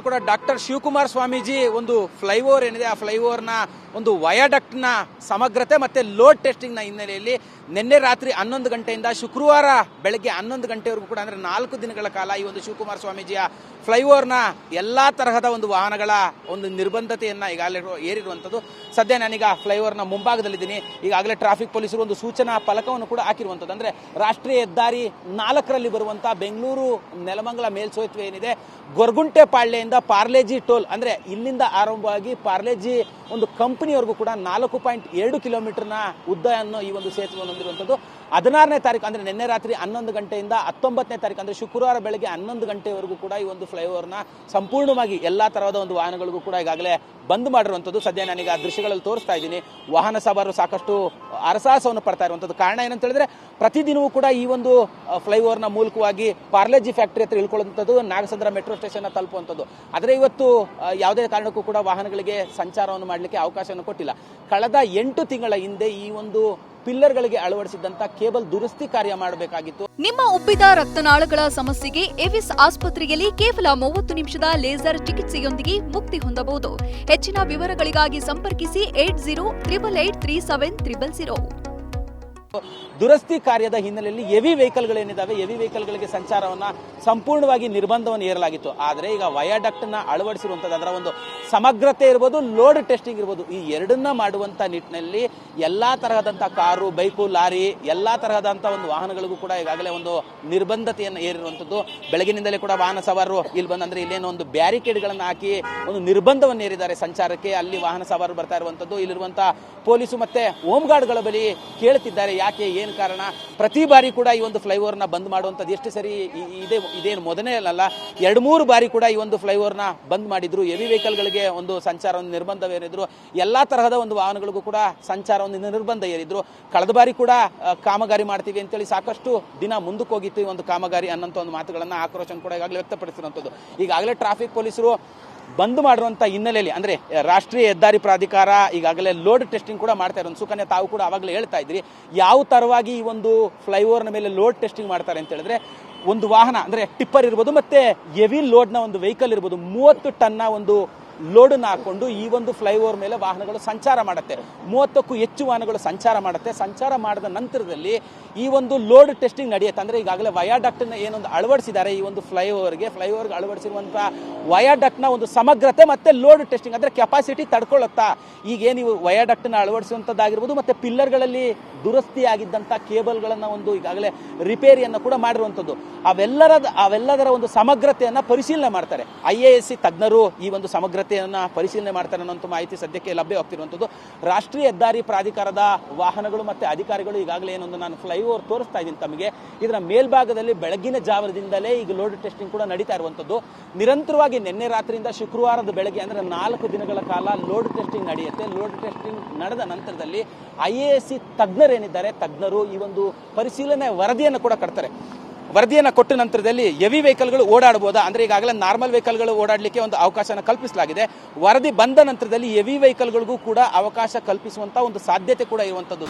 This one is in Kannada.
ಕೂಡ ಡಾಕ್ಟರ್ ಶಿವಕುಮಾರ್ ಸ್ವಾಮೀಜಿ ಒಂದು ಫ್ಲೈಓವರ್ ಏನಿದೆ ಆ ಫ್ಲೈಓವರ್ನ ಒಂದು ವಯಾಡಕ್ಟ್ನ ಸಮಗ್ರತೆ ಮತ್ತೆ ಲೋಡ್ ಟೆಸ್ಟಿಂಗ್ನ ಹಿನ್ನೆಲೆಯಲ್ಲಿ ನಿನ್ನೆ ರಾತ್ರಿ 11 ಗಂಟೆಯಿಂದ ಶುಕ್ರವಾರ ಬೆಳಗ್ಗೆ 11 ಗಂಟೆವರೆಗೂ ಕೂಡ ಅಂದರೆ 4 ದಿನಗಳ ಕಾಲ ಈ ಒಂದು ಶಿವಕುಮಾರ್ ಸ್ವಾಮೀಜಿಯ ಫ್ಲೈಓವರ್ನ ಎಲ್ಲಾ ತರಹದ ಒಂದು ವಾಹನಗಳ ಒಂದು ನಿರ್ಬಂಧತೆಯನ್ನ ಈಗಾಗಲೇ ಏರಿರುವಂಥದ್ದು. ಸದ್ಯ ನಾನೀಗ ಫ್ಲೈಓವರ್ನ ಮುಂಭಾಗದಲ್ಲಿದ್ದೀನಿ. ಈಗಾಗಲೇ ಟ್ರಾಫಿಕ್ ಪೊಲೀಸರು ಒಂದು ಸೂಚನಾ ಫಲಕವನ್ನು ಕೂಡ ಹಾಕಿರುವಂಥದ್ದು. ಅಂದರೆ ರಾಷ್ಟ್ರೀಯ ಹೆದ್ದಾರಿ 4ರಲ್ಲಿ ಬರುವಂಥ ಬೆಂಗಳೂರು ನೆಲಮಂಗಲ ಮೇಲ್ಸೇತುವೆ ಏನಿದೆ, ಗೊರಗುಂಟೆಪಾಳ್ಯದಿಂದ ಪಾರ್ಲೇಜಿ ಟೋಲ್ ಅಂದರೆ ಇಲ್ಲಿಂದ ಆರಂಭವಾಗಿ ಪಾರ್ಲೇಜಿ ಒಂದು ಕಂಪನಿವರೆಗೂ ಕೂಡ 4.2 ಕಿಲೋಮೀಟರ್ನ ಉದ್ದವನ್ನು ಈ ಒಂದು ಸೇತುವೆ ಹೊಂದಿರುವಂಥದ್ದು. 16ನೇ ತಾರೀಕು ಅಂದರೆ ನಿನ್ನೆ ರಾತ್ರಿ 11 ಗಂಟೆಯಿಂದ 19ನೇ ತಾರೀಕು ಅಂದರೆ ಶುಕ್ರವಾರ ಬೆಳಗ್ಗೆ 11 ಗಂಟೆವರೆಗೂ ಕೂಡ ಈ ಒಂದು ಫ್ಲೈಓವರ್ನ ಸಂಪೂರ್ಣವಾಗಿ ಎಲ್ಲಾ ತರಹದ ಒಂದು ವಾಹನಗಳಿಗೂ ಕೂಡ ಈಗಾಗಲೇ ಬಂದ್ ಮಾಡಿರುವಂಥದ್ದು. ಸದ್ಯ ನಾನೀಗ ಆ ದೃಶ್ಯಗಳಲ್ಲಿ ತೋರಿಸ್ತಾ ಇದ್ದೀನಿ. ವಾಹನ ಸವಾರರು ಸಾಕಷ್ಟು ಅರಸಾಹಸವನ್ನು ಪಡ್ತಾ ಇರುವಂಥದ್ದು. ಕಾರಣ ಏನಂತ ಹೇಳಿದ್ರೆ ಪ್ರತಿದಿನವೂ ಕೂಡ ಈ ಒಂದು ಫ್ಲೈಓವರ್ನ ಮೂಲಕವಾಗಿ ಪಾರ್ಲೇಜಿ ಫ್ಯಾಕ್ಟರಿ ಹತ್ರ ಇಳ್ಕೊಳ್ಳುವಂಥದ್ದು, ನಾಗಸಂದ್ರ ಮೆಟ್ರೋ ಸ್ಟೇಷನ್ ತಲುಪುವಂಥದ್ದು. ಆದರೆ ಇವತ್ತು ಯಾವುದೇ ಕಾರಣಕ್ಕೂ ಕೂಡ ವಾಹನಗಳಿಗೆ ಸಂಚಾರವನ್ನು ಮಾಡಲಿಕ್ಕೆ ಅವಕಾಶವನ್ನು ಕೊಟ್ಟಿಲ್ಲ. ಕಳೆದ 8 ತಿಂಗಳ ಹಿಂದೆ ಈ ಒಂದು ಪಿಲ್ಲರ್ಗಳಿಗೆ ಅಳವಡಿಸಿದಂತ ಕೇಬಲ್ ದುರಸ್ತಿ ಕಾರ್ಯ ಮಾಡಬೇಕಾಗಿತ್ತು. ನಿಮ್ಮ ಉಬ್ಬಿದ ರಕ್ತನಾಳಗಳ ಸಮಸ್ಯೆಗೆ ಎವಿಸ್ ಆಸ್ಪತ್ರೆಯಲ್ಲಿ ಕೇವಲ 30 ನಿಮಿಷದ ಲೇಸರ್ ಚಿಕಿತ್ಸೆಯೊಂದಿಗೆ ಮುಕ್ತಿ ಹೊಂದಬಹುದು. ಹೆಚ್ಚಿನ ವಿವರಗಳಿಗಾಗಿ ಸಂಪರ್ಕಿಸಿ 8088837300. ದುರಸ್ತಿ ಕಾರ್ಯದ ಹಿನ್ನೆಲೆಯಲ್ಲಿ ಹೆವಿ ವೆಹಿಕಲ್ಗಳೇನಿದ್ದಾವೆ, ಹೆವಿ ವೆಹಿಕಲ್ಗಳಿಗೆ ಸಂಚಾರವನ್ನ ಸಂಪೂರ್ಣವಾಗಿ ನಿರ್ಬಂಧವನ್ನು ಏರಲಾಗಿತ್ತು. ಆದರೆ ಈಗ ವಯಾಡಕ್ಟ್ನ ಅಳವಡಿಸಿರುವಂಥದ್ದು, ಅದರ ಒಂದು ಸಮಗ್ರತೆ ಇರ್ಬೋದು, ಲೋಡ್ ಟೆಸ್ಟಿಂಗ್ ಇರ್ಬೋದು, ಈ ಎರಡನ್ನ ಮಾಡುವಂತ ನಿಟ್ಟಿನಲ್ಲಿ ಎಲ್ಲಾ ತರಹದಂತ ಕಾರು, ಬೈಕು, ಲಾರಿ ಎಲ್ಲಾ ತರಹದಂತ ಒಂದು ವಾಹನಗಳಿಗೂ ಕೂಡ ಈಗಾಗಲೇ ಒಂದು ನಿರ್ಬಂಧತೆಯನ್ನು ಏರಿರುವಂಥದ್ದು. ಬೆಳಗಿನಿಂದಲೇ ಕೂಡ ವಾಹನ ಸವಾರರು ಇಲ್ಲಿ ಬಂದಂದ್ರೆ ಇಲ್ಲೇನೋ ಒಂದು ಬ್ಯಾರಿಕೇಡ್ಗಳನ್ನು ಹಾಕಿ ಒಂದು ನಿರ್ಬಂಧವನ್ನು ಏರಿದ್ದಾರೆ ಸಂಚಾರಕ್ಕೆ. ಅಲ್ಲಿ ವಾಹನ ಸವಾರರು ಬರ್ತಾ ಇರುವಂಥದ್ದು. ಇಲ್ಲಿರುವಂತಹ ಪೊಲೀಸು ಮತ್ತೆ ಹೋಮ್ ಗಾರ್ಡ್ಗಳ ಬಳಿ ಕೇಳ್ತಿದ್ದಾರೆ, ಯಾಕೆ, ಏನು ಕಾರಣ. ಪ್ರತಿ ಬಾರಿ ಕೂಡ ಈ ಒಂದು ಫ್ಲೈಓವರ್ನ ಬಂದ್ ಮಾಡುವಂಥದ್ದು ಎಷ್ಟು ಸರಿ, ಇದೇನು ಮೊದಲನೇ ಅಲ್ಲ, 2-3 ಬಾರಿ ಕೂಡ ಈ ಒಂದು ಫ್ಲೈಓವರ್ನ ಬಂದ್ ಮಾಡಿದ್ರು. ಹೆವಿ ವೆಹಿಕಲ್ಗಳಿಗೆ ಒಂದು ಸಂಚಾರವನ್ನು ನಿರ್ಬಂಧವೇರಿದ್ರು. ಎಲ್ಲಾ ತರಹದ ಒಂದು ವಾಹನಗಳಿಗೂ ಕೂಡ ಸಂಚಾರವನ್ನು ನಿರ್ಬಂಧ ಏರಿದ್ರು. ಕಳೆದ ಬಾರಿ ಕೂಡ ಕಾಮಗಾರಿ ಮಾಡ್ತೀವಿ ಅಂತೇಳಿ ಸಾಕಷ್ಟು ದಿನ ಮುಂದಕ್ಕೆ ಹೋಗಿತ್ತು ಈ ಒಂದು ಕಾಮಗಾರಿ ಅನ್ನೋಂಥ ಒಂದು ಮಾತುಗಳನ್ನ, ಆಕ್ರೋಶ ಕೂಡ ಈಗಾಗಲೇ ವ್ಯಕ್ತಪಡಿಸಿರುವಂಥದ್ದು. ಈಗಾಗಲೇ ಟ್ರಾಫಿಕ್ ಪೊಲೀಸರು ಬಂದ್ ಮಾಡಿರುವಂಥ ಹಿನ್ನೆಲೆಯಲ್ಲಿ ಅಂದರೆ ರಾಷ್ಟ್ರೀಯ ಹೆದ್ದಾರಿ ಪ್ರಾಧಿಕಾರ ಈಗಾಗಲೇ ಲೋಡ್ ಟೆಸ್ಟಿಂಗ್ ಕೂಡ ಮಾಡ್ತಾ ಇರೋದು. ಸುಕನ್ಯಾ, ತಾವು ಕೂಡ ಆವಾಗಲೇ ಹೇಳ್ತಾ ಇದ್ರಿ ಯಾವ ತರವಾಗಿ ಈ ಒಂದು ಫ್ಲೈಓವರ್ನ ಮೇಲೆ ಲೋಡ್ ಟೆಸ್ಟಿಂಗ್ ಮಾಡ್ತಾರೆ ಅಂತ ಹೇಳಿದ್ರೆ, ಒಂದು ವಾಹನ ಅಂದರೆ ಟಿಪ್ಪರ್ ಇರ್ಬೋದು ಮತ್ತೆ ಹೆವಿ ಲೋಡ್ನ ಒಂದು ವೆಹಿಕಲ್ ಇರ್ಬೋದು, 30 ಟನ್ನ ಒಂದು ಲೋಡನ್ನು ಹಾಕೊಂಡು ಈ ಒಂದು ಫ್ಲೈಓವರ್ ಮೇಲೆ ವಾಹನಗಳು ಸಂಚಾರ ಮಾಡುತ್ತೆ. 30ಕ್ಕೂ ಹೆಚ್ಚು ವಾಹನಗಳು ಸಂಚಾರ ಮಾಡುತ್ತೆ. ಸಂಚಾರ ಮಾಡಿದ ನಂತರದಲ್ಲಿ ಈ ಒಂದು ಲೋಡ್ ಟೆಸ್ಟಿಂಗ್ ನಡೆಯುತ್ತೆ. ಅಂದರೆ ಈಗಾಗಲೇ ವಯಾಡಕ್ಟ್ನ ಏನೊಂದು ಅಳವಡಿಸಿದ್ದಾರೆ ಈ ಒಂದು ಫ್ಲೈಓವರ್ಗೆ ಅಳವಡಿಸಿರುವಂಥ ವಯಾಡಕ್ಟ್ನ ಒಂದು ಸಮಗ್ರತೆ ಮತ್ತೆ ಲೋಡ್ ಟೆಸ್ಟಿಂಗ್ ಅಂದರೆ ಕೆಪಾಸಿಟಿ ತಡ್ಕೊಳ್ಳುತ್ತಾ. ಈಗೇನು ನೀವು ವಯಾಡಕ್ಟ್ನ ಅಳವಡಿಸುವಂಥದ್ದಾಗಿರ್ಬೋದು ಮತ್ತೆ ಪಿಲ್ಲರ್ಗಳಲ್ಲಿ ದುರಸ್ತಿಯಾಗಿದ್ದಂಥ ಕೇಬಲ್ಗಳನ್ನು ಒಂದು ಈಗಾಗಲೇ ರಿಪೇರಿಯನ್ನು ಕೂಡ ಮಾಡಿರುವಂಥದ್ದು. ಅವೆಲ್ಲದರ ಒಂದು ಸಮಗ್ರತೆಯನ್ನು ಪರಿಶೀಲನೆ ಮಾಡ್ತಾರೆ. IASC ತಜ್ಞರು ಈ ಒಂದು ಸಮಗ್ರತೆಯನ್ನು ಪರಿಶೀಲನೆ ಮಾಡ್ತಾರೆ ಅನ್ನೋಂಥ ಮಾಹಿತಿ ಸದ್ಯಕ್ಕೆ ಲಭ್ಯವಾಗ್ತಿರುವಂಥದ್ದು. ರಾಷ್ಟ್ರೀಯ ಹೆದ್ದಾರಿ ಪ್ರಾಧಿಕಾರದ ವಾಹನಗಳು ಮತ್ತೆ ಅಧಿಕಾರಿಗಳು ಈಗಾಗಲೇ ಏನೊಂದು ನಾನು ಫ್ಲೈಓವರ್ ತೋರಿಸ್ತಾ ಇದ್ದೀನಿ ತಮಗೆ, ಇದರ ಮೇಲ್ಭಾಗದಲ್ಲಿ ಬೆಳಗಿನ ಜಾವದಿಂದಲೇ ಈಗ ಲೋಡ್ ಟೆಸ್ಟಿಂಗ್ ಕೂಡ ನಡೀತಾ ಇರುವಂಥದ್ದು. ನಿರಂತರವಾಗಿ ನಿನ್ನೆ ರಾತ್ರಿಯಿಂದ ಶುಕ್ರವಾರದ ಬೆಳಗ್ಗೆ ಅಂದರೆ 4 ದಿನಗಳ ಕಾಲ ಲೋಡ್ ಟೆಸ್ಟಿಂಗ್ ನಡೆಯುತ್ತೆ. ಲೋಡ್ ಟೆಸ್ಟಿಂಗ್ ನಡೆದ ನಂತರದಲ್ಲಿ IASC ತಜ್ಞರು ಈ ಒಂದು ಪರಿಶೀಲನೆ ವರದಿಯನ್ನು ಕೂಡ ಕೊಡ್ತಾರೆ. ವರದಿಯನ್ನು ಕೊಟ್ಟ ನಂತರದಲ್ಲಿ ಹೆವಿ ವೆಹಿಕಲ್ಗಳು ಓಡಾಡಬಹುದಾ ಅಂದರೆ ಈಗಾಗಲೇ ನಾರ್ಮಲ್ ವೆಹಿಕಲ್ಗಳು ಓಡಾಡಲಿಕ್ಕೆ ಒಂದು ಅವಕಾಶನ ಕಲ್ಪಿಸಲಾಗಿದೆ. ವರದಿ ಬಂದ ನಂತರದಲ್ಲಿ ಹೆವಿ ವೆಹಿಕಲ್ಗಳಿಗೂ ಕೂಡ ಅವಕಾಶ ಕಲ್ಪಿಸುವಂತ ಒಂದು ಸಾಧ್ಯತೆ ಕೂಡ ಇರುವಂಥದ್ದು.